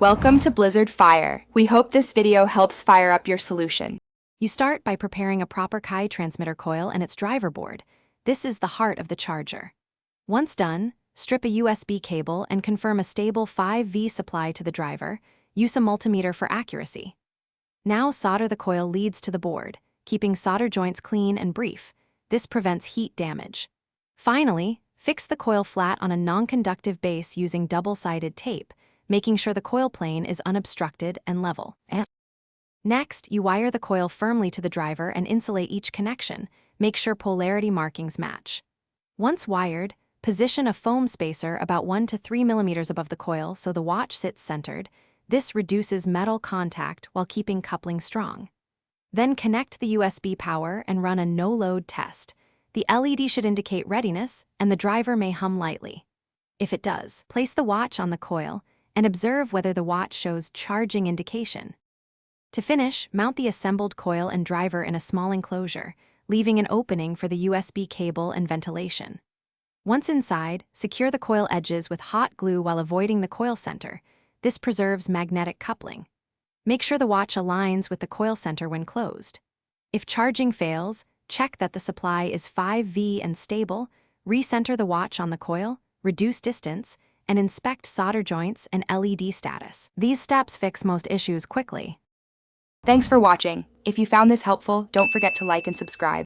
Welcome to Blizzard Fire. We hope this video helps fire up your solution. You start by preparing a proper Kai transmitter coil and its driver board. This is the heart of the charger. Once done, strip a USB cable and confirm a stable 5V supply to the driver. Use a multimeter for accuracy. Now solder the coil leads to the board, keeping solder joints clean and brief. This prevents heat damage. Finally, fix the coil flat on a non-conductive base using double-sided tape, making sure the coil plane is unobstructed and level. Next, you wire the coil firmly to the driver and insulate each connection. Make sure polarity markings match. Once wired, position a foam spacer about 1 to 3 millimeters above the coil so the watch sits centered. This reduces metal contact while keeping coupling strong. Then connect the USB power and run a no-load test. The LED should indicate readiness, and the driver may hum lightly. If it does, place the watch on the coil and observe whether the watch shows charging indication. To finish, mount the assembled coil and driver in a small enclosure, leaving an opening for the USB cable and ventilation. Once inside, secure the coil edges with hot glue while avoiding the coil center. This preserves magnetic coupling. Make sure the watch aligns with the coil center when closed. If charging fails, check that the supply is 5V and stable, recenter the watch on the coil, reduce distance, and inspect solder joints and LED status. These steps fix most issues quickly. Thanks for watching. If you found this helpful, don't forget to like and subscribe.